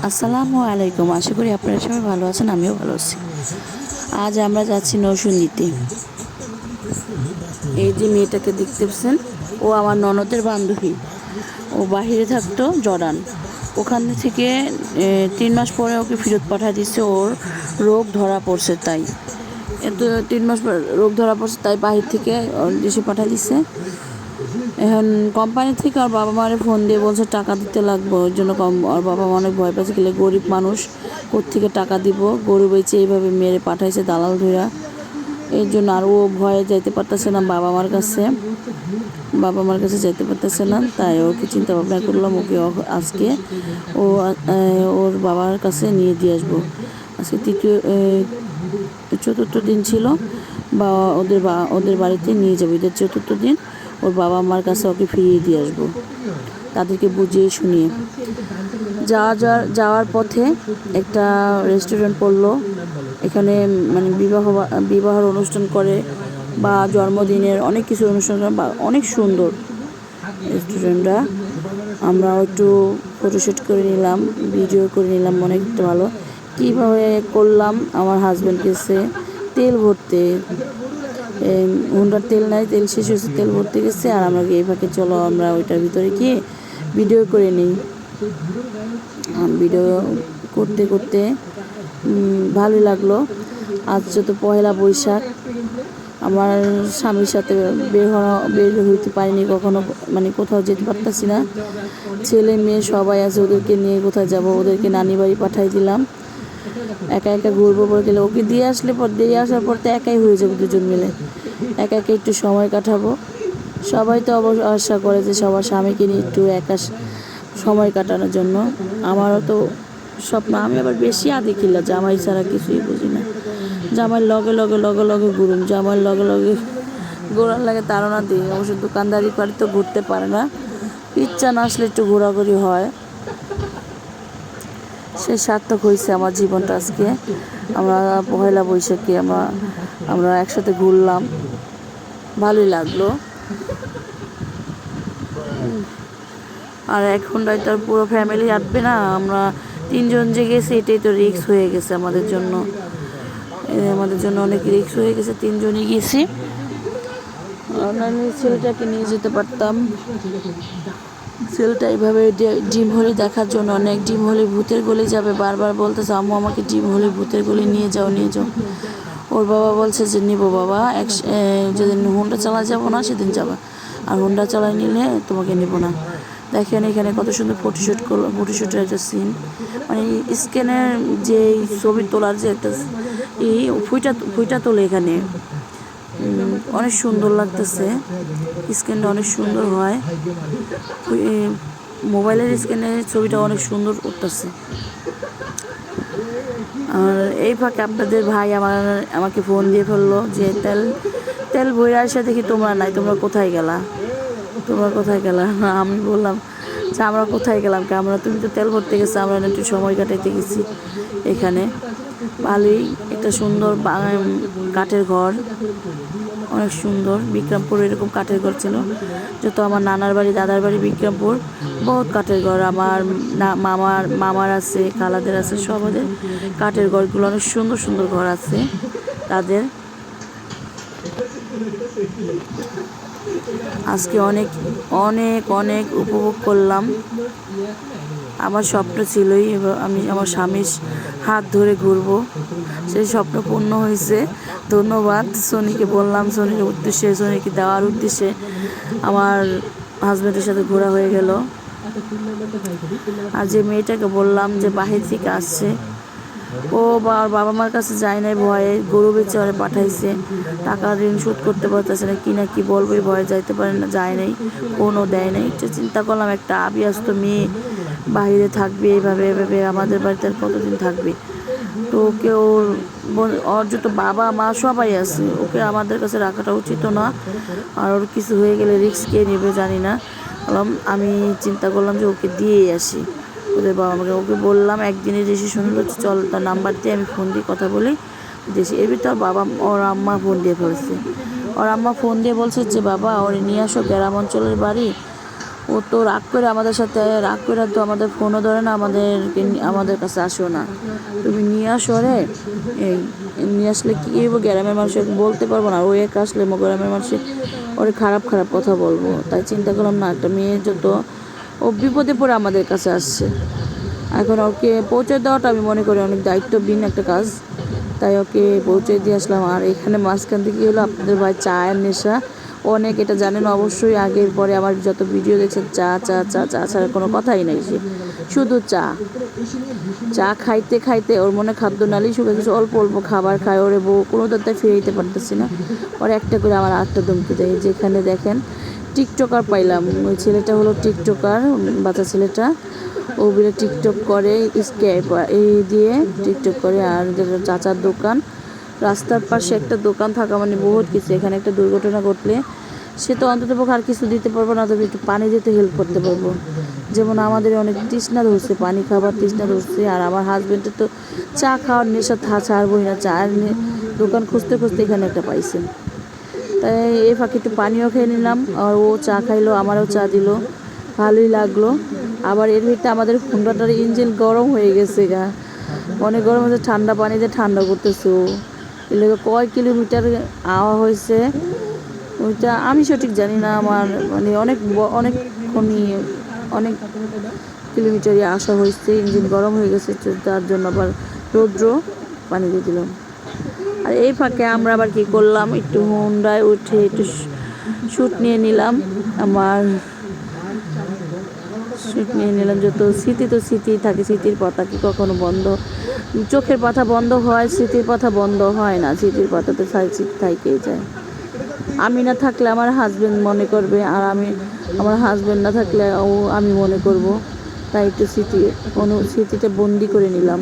আসসালামু আলাইকুম। আশা করি আপনারা সবাই ভালো আছেন, আমিও ভালো আছি। আজ আমরা যাচ্ছি নরসিংদীতে। এই যে মেয়েটাকে দেখতে পাচ্ছেন, ও আমার ননদের বান্ধবী। ও বাহিরে থাকতো জর্ডান, ওখান থেকে 3 মাস পরে ওকে ফেরত পাঠিয়ে দিচ্ছে। ওর রোগ ধরা পড়ছে, তাই 3 মাস পর রোগ ধরা পড়ছে, তাই বাহির থেকে দেশে পাঠিয়ে দিচ্ছে। এখন কোম্পানি থেকে ওর বাবা মারে ফোন দিয়ে বলছে টাকা দিতে লাগবে। ওই জন্য ওর বাবা মা অনেক ভয় পাচ্ছে, গেলে গরিব মানুষ কোত্থেকে টাকা দিব, গরু বেচে এইভাবে মেরে পাঠাইছে দালাল ধইরা। এই জন্য আর ও ভয়ে যাইতে পারতেছে না বাবা মার কাছে যাইতে পারতেছে না। তাই ওকে চিন্তা ভাবনা করলাম, ওকে আজকে ওর বাবার কাছে নিয়ে দিয়ে আসবো। আজকে চতুর্থ দিন ছিল, বা ওদের বাড়িতে নিয়ে যাবো। ঈদের চতুর্থ দিন ওর বাবা মার কাছে ওকে ফিরিয়ে দিয়ে আসবো, তাদেরকে বুঝিয়ে শুনিয়ে। যাওয়ার পথে একটা রেস্টুরেন্ট পড়লো। এখানে মানে বিবাহের অনুষ্ঠান করে, বা জন্মদিনের অনেক কিছু অনুষ্ঠান করে, বা অনেক সুন্দর রেস্টুরেন্টটা। আমরা একটু ফটোশ্যুট করে নিলাম, ভিডিও করে নিলাম, অনেকটা ভালো। কীভাবে করলাম, আমার হাজব্যান্ড গেছে তেল ভরতে, হুন্ডার তেল নাই, তেল শেষ হয়েছে, তেল ভরতে গেছে। আর আমরা এই ফাঁকে চলো আমরা ওইটার ভিতরে গিয়ে ভিডিও করে নিই। ভিডিও করতে করতে ভালোই লাগলো। আজ তো পয়লা বৈশাখ, আমার স্বামীর সাথে বের হইতে পারিনি কখনো, মানে কোথাও যেতে পারতাছি না। ছেলে মেয়ে সবাই আছে, ওদেরকে নিয়ে কোথায় যাব? ওদেরকে নানি বাড়ি পাঠাই দিলাম। একা একা ঘুরবো বলে গেলে ওকে দিয়ে আসার পর তো একাই হয়ে যাবে, দুজন মিলে একা একা একটু সময় কাটাবো। সবাই তো আশা করে যে সবার স্বামীকে নিয়ে একটু একা সময় কাটানোর জন্য। আমারও তো স্বপ্ন। আমি আবার বেশি আদি খিল্লা, জামাই ছাড়া কিছুই বুঝি না। জামাই লগে লগে ঘুরুম, জামাইয়ের লগে ঘোরার লাগে তাড়না দিই। অবশ্য দোকানদারি করে তো ঘুরতে পারে না, ইচ্ছা না আসলে একটু ঘোরাঘুরি হয়। সে সার্থক হয়েছে আমার জীবনটা আজকে। আমরা পয়লা বৈশাখে আমরা একসাথে ঘুরলাম, ভালোই লাগলো। আর এখন তো পুরো ফ্যামিলি আসবে না, আমরা 3জন যে গেছি, এটাই তো রিস্ক হয়ে গেছে আমাদের জন্য। অনেক রিস্ক হয়ে গেছে, 3জনই গেছি। ছেলেটাকে নিয়ে যেতে পারতাম। ছেলেটা এইভাবে ডিম হলি দেখার জন্য অনেক, ডিম হলি ভূতের গলি যাবে, বারবার বলতেছে আম্মু আমাকে ডিম হলি ভূতের গলি নিয়ে যাও। ওর বাবা বলছে যে নিবো বাবা, যেদিন হুন্ডা চালা যাবো না সেদিন যাবা, আর হুন্ডা চালাই নিলে তোমাকে নিব না। দেখেন এখানে কত সুন্দর ফটোশ্যুটের একটা সিন, মানে স্ক্যানের যে ছবি তোলার যে একটা ফুইটা তোলে এখানে, অনেক সুন্দর লাগতেছে। স্ক্যানটা অনেক সুন্দর হয়, মোবাইলের স্ক্যানের ছবিটা অনেক সুন্দর উঠতেছে। আর এই ফাঁকে আপনাদের ভাই আমাকে ফোন দিয়ে ফেললো যে তেল ভরে আসে, দেখি তোমরা নাই, তোমরা কোথায় গেলা? আমি বললাম যে আমরা কোথায় গেলাম, তুমি তো তেল ভরতে গেছো, আমরা একটু সময় কাটাইতে গেছি। এখানে ভালোই একটা সুন্দর কাঠের ঘর, অনেক সুন্দর। বিক্রমপুর এরকম কাঠের ঘর ছিল, যত আমার নানার বাড়ি দাদার বাড়ি বিক্রমপুর, বহুত কাঠের ঘর। আমার মামার আছে, খালাদের আছে, সবাদের কাঠের ঘরগুলো অনেক সুন্দর সুন্দর ঘর আছে তাদের। আজকে অনেক অনেক অনেক উপভোগ করলাম। আমার স্বপ্ন ছিলই আমি আমার স্বামীর হাত ধরে ঘুরবো, সেই স্বপ্ন পূর্ণ হয়েছে। ধন্যবাদ সোনিকে বললাম, সোনিকে দেওয়ার উদ্দেশ্যে আমার হাজব্যান্ডের সাথে ঘোরা হয়ে গেল। আর যে মেয়েটাকে বললাম যে বাহির থেকে আসছে, ও বাবা মার কাছে যায় নাই, ভয়ে গরু বেচে ওরে পাঠাইছে। টাকা ঋণ শোধ করতে পারতেছে না, কি বলবো, ভয়ে যাইতে পারে না, যায় নাই, ফোনও দেয় নাই। এটা চিন্তা করলাম, একটা আবিয়াস্ত মেয়ে বাহিরে থাকবে এভাবে আমাদের বাড়িতে আর কতদিন থাকবে? তো ওকে ওর যত বাবা মা সবাই আছে, ওকে আমাদের কাছে রাখাটা উচিত না। আর ওর কিছু হয়ে গেলে রিস্ক কে নেবে জানি না। আমি চিন্তা করলাম যে ওকে দিয়েই আসি ওদের বাবা মাকে। ওকে বললাম একদিনের রেজিস্ট্রেশন হলো, চল তার নাম্বার দিয়ে আমি ফোন দিয়ে কথা বলি দেশে। এর ভিতর ওর আম্মা ফোন দিয়ে ফেলছে। ওর আম্মা ফোন দিয়ে বলছে যে বাবা ওরে নিয়ে আসো, গ্রাম অঞ্চলের বাড়ি, ও ও তো রাগ করে আমাদের সাথে রাগ করে তো আমাদের ফোনও ধরে না, আমাদের কাছে আসো না, তুমি নিয়ে আসো রে। এই নিয়ে আসলে কী হইব, গ্রামের মানুষের বলতে পারবো না, ও একা আসলে গ্রামের মানুষের ওরে খারাপ খারাপ কথা বলবো। তাই চিন্তা করলাম না, একটা মেয়ে যত ও বিপদে পড়ে আমাদের কাছে আসছে, এখন ওকে পৌঁছে দেওয়াটা আমি মনে করি অনেক দায়িত্বহীন একটা কাজ। তাই ওকে পৌঁছে দিয়ে আসলাম। আর এখানে মাঝখান থেকে হলো আপনাদের ভাই চায়ের নেশা, অনেক এটা জানেন অবশ্যই, আগের পরে আমার যত ভিডিও দেখছেন চা চা চা চা ছাড়া কোনো কথাই নাই, সে শুধু চা চা খাইতে খাইতে ওর মনে খাদ্য নালি শুকে গেছে, অল্প অল্প খাবার খায়, ওরে বউ কোনো তার ফিরে পারতেছি না, ওর একটা করে আমার আটটা ধমকি দেয়। যেখানে দেখেন টিকটকার পাইলাম, ওই ছেলেটা হলো টিকটকার, বাচ্চা ছেলেটা, ও বলে টিকটক করে, স্ক্যাপ এই দিয়ে টিকটক করে। আর চাচার দোকান, রাস্তার পাশে একটা দোকান থাকা মানে বহুত কিছু। এখানে একটা দুর্ঘটনা ঘটলে সে তো অন্তত পক্ষে আর কিছু দিতে পারবো না, তবে একটু পানি দিতে হেল্প করতে পারবো। যেমন আমাদের অনেক তৃষ্ণা ধরছে, পানি খাবার তৃষ্ণা ধরছে, আর আমার হাজব্যান্ডের তো চা খাওয়ার নেশা ছাড়বই না, চায়ের দোকান খুঁজতে খুঁজতে এখানে একটা পাইছে। তাই এই ফাঁকে একটু পানিও খেয়ে নিলাম, আর ও চা খাইলো, আমারও চা দিল, ভালোই লাগলো। আবার এর ভিতরে আমাদের হুন্ডাটার ইঞ্জিন গরম হয়ে গেছে গা, অনেক গরম হয়েছে, ঠান্ডা পানিতে ঠান্ডা করতেছে ও। এর কয় কিলোমিটার আওয়া হয়েছে ওইটা আমি সঠিক জানি না, আমার মানে অনেকক্ষণই অনেক কিলোমিটারই আসা হয়েছে, ইঞ্জিন গরম হয়ে গেছে, তার জন্য আবার রৌদ্র পানি দিয়ে দিলাম। আর এই ফাঁকে আমরা আবার কি করলাম, একটু হুন্ডায় উঠে একটু শ্যুট নিয়ে নিলাম, যত স্মৃতি তো স্মৃতি থাকে, স্মৃতির পাতা কি কখনো বন্ধ, চোখের পাতা বন্ধ হয়, স্মৃতির পাতা বন্ধ হয় না, স্মৃতির পাতাতে স্মৃতি থাইকেই যায়। আমি না থাকলে আমার হাজব্যান্ড মনে করবে, আর আমার হাজব্যান্ড না থাকলে আমি মনে করব, তাই একটু স্মৃতিটা বন্দি করে নিলাম।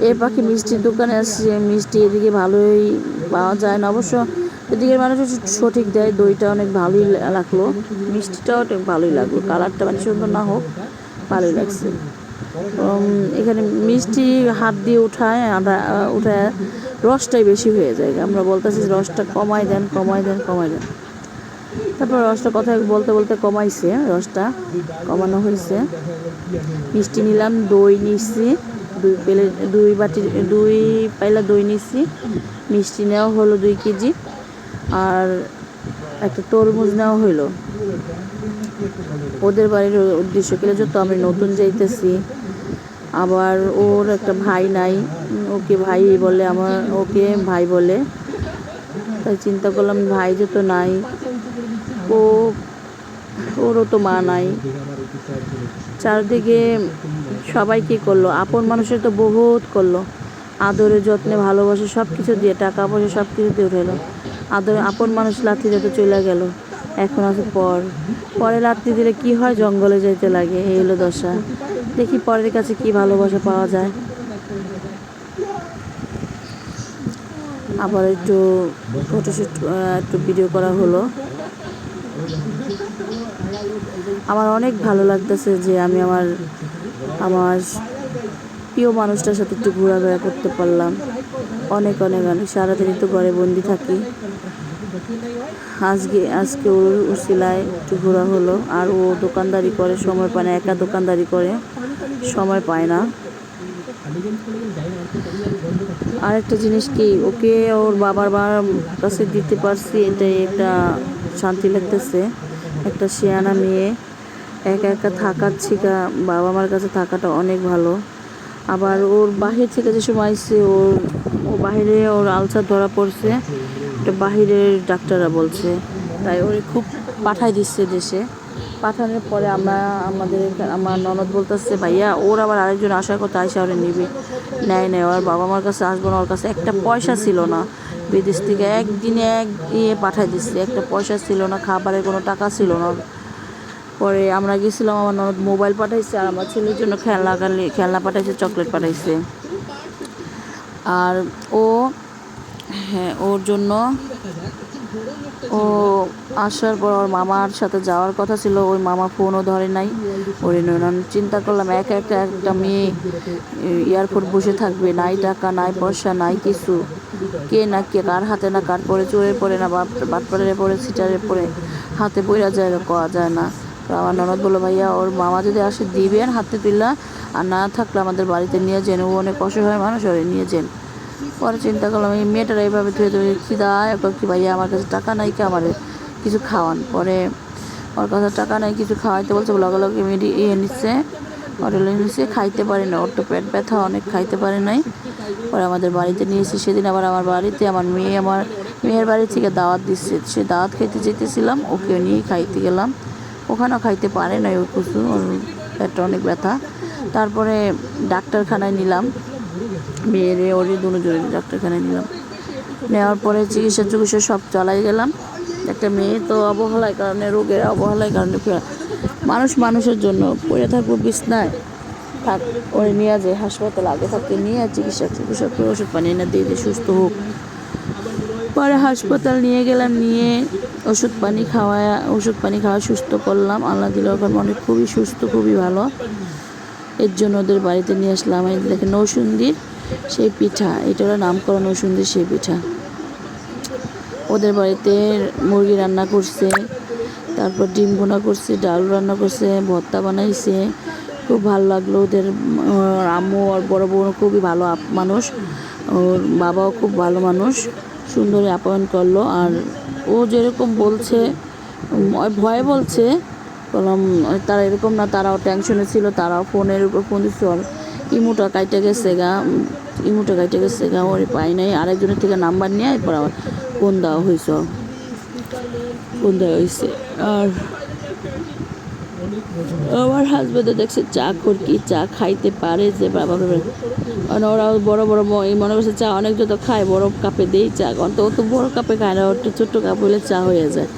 এর পাখি মিষ্টির দোকানে আসছে, মিষ্টি এদিকে ভালোই পাওয়া যায় না, অবশ্য এদিকের মানুষ সঠিক দেয়, দইটা অনেক ভালোই লাগলো, মিষ্টিটাও অনেক ভালোই লাগলো, কালারটা মানে সুন্দর না হোক ভালোই লাগছে। এখানে মিষ্টি হাত দিয়ে উঠায় রসটাই বেশি হয়ে যায়, আমরা বলতেছি রসটা কমাই দেন কমাই দেন কমাই দেন। তারপর রসটা কথা বলতে বলতে কমাইছে, রসটা কমানো হয়েছে। মিষ্টি নিলাম, দই নিচ্ছি, দুই পাইলা দই নিচ্ছি, মিষ্টি নেওয়া হলো 2 কেজি, আর একটা তরমুজ নেওয়া হইলো। ওদের বাড়ির উদ্দেশ্য করে যত আমি নতুন যাইতেছি, আবার ওর একটা ভাই নাই, ওকে ভাই বলে, ওকে ভাই বলে, তাই চিন্তা করলাম ভাই যেহেতু নাই, ওরও তো মা নাই, চারদিকে সবাই কী করলো, আপন মানুষের তো বহুত করলো, আদরে যত্নে ভালোবাসে সব কিছু দিয়ে, টাকা পয়সা সব কিছু দিয়ে উঠেলো, আদরে আপন মানুষ লাথি দিতে চলে গেল, এখন আছে পরে লাথি দিলে কি হয়, জঙ্গলে যাইতে লাগে, এই হলো দশা। দেখি পরের কাছে কি ভালোবাসা পাওয়া যায়। আবার একটু ফটোশ্যুট, একটু ভিডিও করা হলো। আমার অনেক ভালো লাগতেছে যে আমি আমার প্রিয় মানুষটার সাথে একটু ঘোরাফেরা করতে পারলাম, অনেক অনেক অনেক, সারাদিনই তো ঘরে বন্দি থাকি, আজকে ওর উসিলায় একটু ঘোরা হলো। আর ও দোকানদারি করে, সময় পায় না, একা দোকানদারি করে, সময় পায় না। আর একটা জিনিস কি, ওকে ওর বাবার কাছে দিতে পারছি, এটাই একটা শান্তি লাগতেছে। একটা শিয়ানা মেয়ে একা একা থাকার থেকে বাবা মার কাছে থাকাটা অনেক ভালো। আবার ওর বাহির থেকে যে সময় আসছে, ও বাহিরে ওর আলসার ধরা পড়ছে, এটা বাহিরের ডাক্তাররা বলছে, তাই ওরে খুব পাঠাই দিচ্ছে দেশে। পাঠানোর পরে আমার ননদ বলতেছে, ভাইয়া ওর আবার আরেকজন আসার কথা, আয়সা ওরে নিবি, নেয় ওর বাবা মার কাছে আসবো না, ওর কাছে একটা পয়সা ছিল না, বিদেশ থেকে একদিনে পাঠাই দিচ্ছে, একটা পয়সা ছিল না, খাবারের কোনো টাকা ছিল না। পরে আমরা গেছিলাম, আমার ননদ মোবাইল পাঠাইছে, আর আমার ছেলের জন্য খেলনা পাঠাইছে, চকলেট পাঠাইছে। আর ওর জন্য ও আসার পর ওর মামার সাথে যাওয়ার কথা ছিল, ওই মামা ফোনও ধরে নাই। ওর চিন্তা করলাম একা একা একটা মেয়ে এয়ারপোর্ট বসে থাকবে, নাই টাকা নাই পয়সা নাই কিছু, কে না কে কার হাতে না কার পরে চোরের পরে না বাটপাড়ের পরে সিটারের পরে হাতে পইরা জায়গা কওয়া যায় না। তো আমার ননদ বললো ভাইয়া ওর মামা যদি আসে দিবেন হাতে তুললা, আর না থাকলে আমাদের বাড়িতে নিয়ে যান, ও অনেক অসহায় মানুষ, ওরে নিয়ে যান। পরে চিন্তা করলাম এই মেয়েটার এইভাবে ধুয়ে ধুয়ে খিদা একবার কি ভাইয়া আমার কাছে টাকা নাই কি আমার কিছু খাওয়ান। পরে ওর কাছে টাকা নাই কিছু খাওয়াইতে বলছে, লগে লগে নিচ্ছে হোটেলে নিচ্ছে, খাইতে পারি না, ওর তো পেট ব্যথা অনেক, খাইতে পারে নাই। পরে আমাদের বাড়িতে নিয়েছি। সেদিন আবার আমার বাড়িতে আমার মেয়ের বাড়ি থেকে দাওয়াত দিচ্ছে, সে দাওয়াত খাইতে যেতেছিলাম, ওকে নিয়েই খাইতে গেলাম। ওখানেও খাইতে পারে নাই, ওর কিছু ওর পেটটা অনেক ব্যথা। তারপরে ডাক্তারখানায় নিলাম, মেয়েরে ওরে দুজনে ডাক্তারখানায় নিলাম। নেওয়ার পরে চিকিৎসা সব চালাই গেলাম। একটা মেয়ে তো অবহেলার কারণে, রোগের অবহেলার কারণে মানুষের জন্য পড়ে থাকবো বিছনায়, থাক ওরে নিয়ে যায় হাসপাতাল, আগে থাকতে নিয়ে চিকিৎসা করে ওষুধ পানি এনে দিয়ে সুস্থ হোক। পরে হাসপাতাল নিয়ে গেলাম, নিয়ে ওষুধ পানি খাওয়া সুস্থ করলাম। আল্লাহ দিল এখন মনে খুবই সুস্থ, খুবই ভালো। এর জন্য ওদের বাড়িতে নিয়ে আসলাম। এই দেখে নৌসুন্দির সেই পিঠা, এটা হলো নামকরণ নৌসুন্দির সেই পিঠা। ওদের বাড়িতে মুরগি রান্না করছে, তারপর ডিম ভুনা করছে, ডাল রান্না করছে, ভর্তা বানাইছে, খুব ভালো লাগলো। ওদের আম্মু আর বড় বোন খুবই ভালো মানুষ, ওর বাবাও খুব ভালো মানুষ, সুন্দরী আপ্যায়ন করলো। আর ও যেরকম বলছে ভয়ে বলছে, বললাম তারা এরকম না, তারাও টেনশনে ছিল, তারাও ফোনের উপর ফোন দিচ্ছে, ইমুটা কাইটে গেছে গা ওরে পাই নাই, আরেকজনের থেকে নাম্বার নিয়ে এরপর আবার ফোন দেওয়া হয়েছে। আর আমার হাজবেন্ডও দেখছে চা কি চা খাইতে পারে, যে বাবা ওরাও বড় বড় মনে করছে চা অনেক যত খায় বড় কাপে দেই চা, কারণ তো ও তো বড় কাপে খায় না, একটু ছোট্ট কাপ হলে চা হয়ে যায়।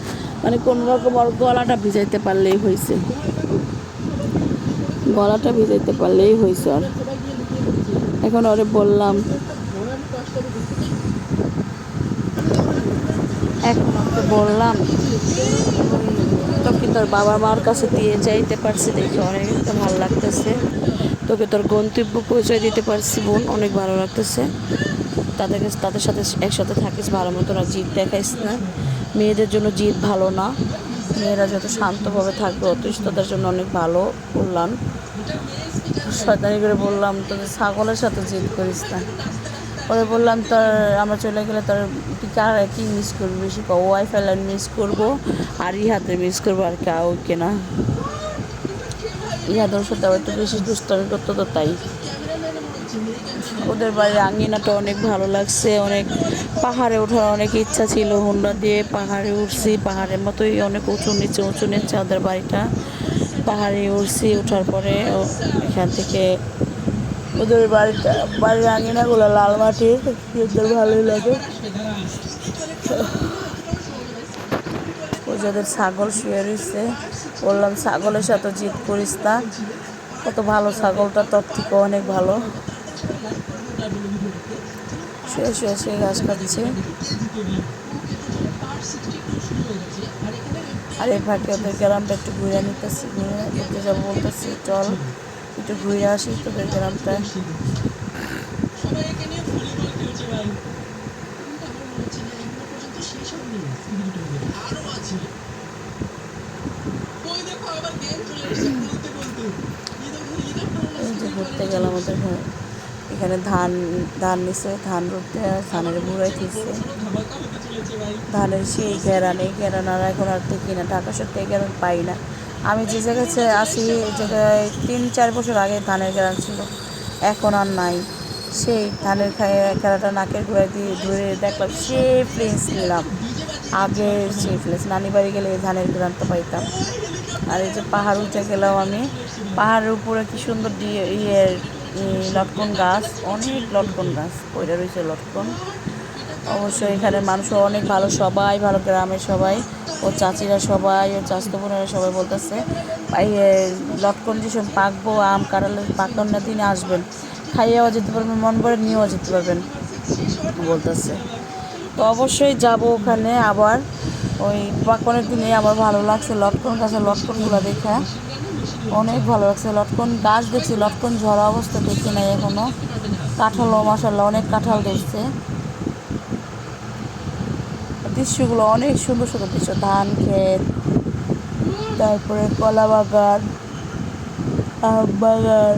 মানে কোনো রকম ওর গলাটা ভিজাইতে পারলেই হয়েছে, আর এখন ওরে বললাম, তোকে তোর বাবা মার কাছে দিয়ে যাইতে পারছি, দেখে অনেক একটা ভালো লাগতেছে। তোকে তোর গন্তব্য পরিচয় দিতে পারছি বোন, অনেক ভালো লাগতেছে। তাদের সাথে একসাথে থাকিস ভালো মতো না, জিদ দেখাইস না। মেয়েদের জন্য জিদ ভালো না, মেয়েরা যত শান্তভাবে থাকবে অতই তাদের জন্য অনেক ভালো। বললাম শয়তানি করে বললাম, তোদের ছাগলের সাথে জিদ করিস না। পরে বললাম তোর আমরা চলে গেলে তোর কার কি মিস করবি বেশি, ওয়াইফাই লাইন মিস করবো আর ইহাতে মিস করবো, আর কাউকে না। ইহাদের সাথে একটু বেশি দুষ্টামি করতো, তো তাই। ওদের বাড়ির আঙ্গিনাটা অনেক ভালো লাগছে, অনেক পাহাড়ে ওঠার অনেক ইচ্ছা ছিল, হুন্ডা দিয়ে পাহাড়ে উঠছি, পাহাড়ের মতোই অনেক উঁচু নিচে ওদের বাড়িটা। পাহাড়ে উঠছি, ওঠার পরে এখান থেকে ওদের বাড়ির আঙিনাগুলো লাল মাটির, ওদের ভালোই লাগে। ওদের ছাগল শুয়ে রয়েছে, বললাম ছাগলের সাথে জিদ করিস না, কত ভালো ছাগলটা, তোর থেকে অনেক ভালো। শুয়ে ঘাস খাচ্ছে। আর এই ফাঁকে ওদের গ্রামটা একটু ঘুরে নিতেছি, ঘুরতে যাবো বলতেছি, চল একটু ঘুরে আসি তোদের গ্রামটা। এই যে ঘুরতে গেলাম ওদের ঘরে, এখানে ধান নিছে, ধান রুটতে ধানের বুড়াই দিচ্ছে, ধানের সেই ঘেরান, এই ঘেরান আর এখন আর দেখি না, ঢাকা সত্যি এই ঘেরান পাই না। আমি যে জায়গায় আসি এই জায়গায় 3-4 বছর আগে ধানের ঘেরান ছিল, এখন আর নাই। সেই ধানের খেলাটা নাকের গোড়ায় দিয়ে ধরে দেখলাম, সে ফ্রেন্স নিলাম, আগে সেই ফ্রেন্স নানি বাড়ি গেলে এই ধানের ঘেরানটা পাইতাম। আর এই যে পাহাড় উঠে গেলাম আমি, পাহাড়ের উপরে কি সুন্দর লটকন গাছ, অনেক লটকন গাছ পড়ে রয়েছে লটকন। অবশ্যই এখানে মানুষও অনেক ভালো, সবাই ভালো, গ্রামের সবাই, ও চাচিরা সবাই, ও চাচাতো বোনেরা সবাই বলতেছে লটকন যেসব পাকবো, আম কাঁঠালের পাকানোর দিনে আসবেন, খাইয়েও যেতে পারবেন, মন ভরে নিয়েও যেতে পারবেন বলতেছে। তো অবশ্যই যাব ওখানে আবার। ওই পাকনের দিনে আমার ভালো লাগছে লটকন গাছের লটকনগুলো দেখা, অনেক ভালো লাগছে। লটকন গাছ দেখছি, লটকন ঝরা অবস্থা দেখি নাই এখনো। কাঁঠালও মাশাআল্লাহ অনেক কাঁঠাল ধরছে। দৃশ্যগুলো অনেক সুন্দর সুন্দর দৃশ্য, ধান ক্ষেত, তারপরে কলা বাগান, আম বাগান,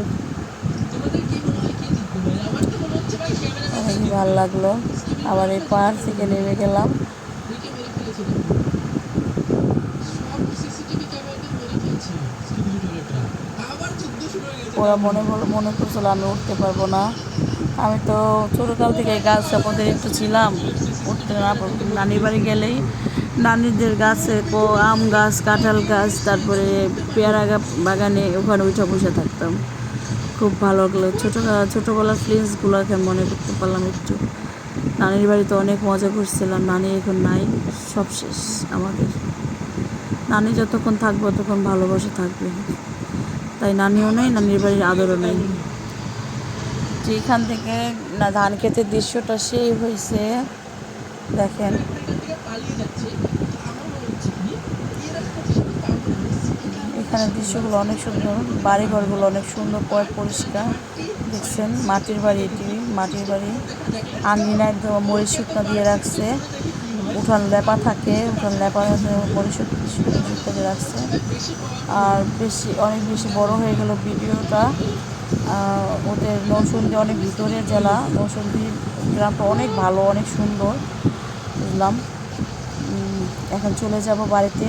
অনেক ভালো লাগলো। আবার এই পাহাড় থেকে নেমে গেলাম। ওরা মনে করছিল আমি উঠতে পারবো না। আমি তো ছোটোকাল থেকে গাছ সাপোর্টের একটু ছিলাম, উঠতে না নানির বাড়ি গেলেই নানিদের গাছে আম গাছ, কাঁঠাল গাছ, তারপরে পেয়ারা বাগানে ওখানে উঠে বসে থাকতাম। খুব ভালো লাগলো। ছোটোবেলার ফিলিংসগুলো এখন মনে করতে পারলাম একটু। নানির বাড়িতে অনেক মজা করছিলাম, নানি এখন নাই, সব শেষ আমাদের। নানি যতক্ষণ থাকবো ততক্ষণ ভালোবাসা থাকবে, তাই নানিও নেই, নানির বাড়ির আদরও নেই। যেখান থেকে না ধান ক্ষেতের দৃশ্যটা সেই হয়েছে, দেখেন এখানে দৃশ্যগুলো অনেক সুন্দর, বাড়িঘরগুলো অনেক সুন্দর পরিষ্কার। দেখছেন মাটির বাড়ি, এটি মাটির বাড়ি। আঙ্গিনায় মরিচ শুকনো দিয়ে রাখছে, উঠান লেপা থাকে, উঠান লেপা মরিচ শুকনো দিয়ে রাখছে। আর অনেক বেশি বড় হয়ে গেল ভিডিওটা। ওদের নরসিংদী অনেক ভিতরের জেলা, নরসিংদী গ্রামটা অনেক ভালো, অনেক সুন্দর বুঝলাম। এখন চলে যাব বাড়িতে।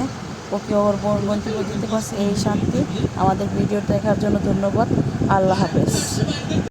ওকে ওর গন্তব্য দিতে পারছে, এই শান্তি। আমাদের ভিডিও দেখার জন্য ধন্যবাদ। আল্লাহ হাফেজ।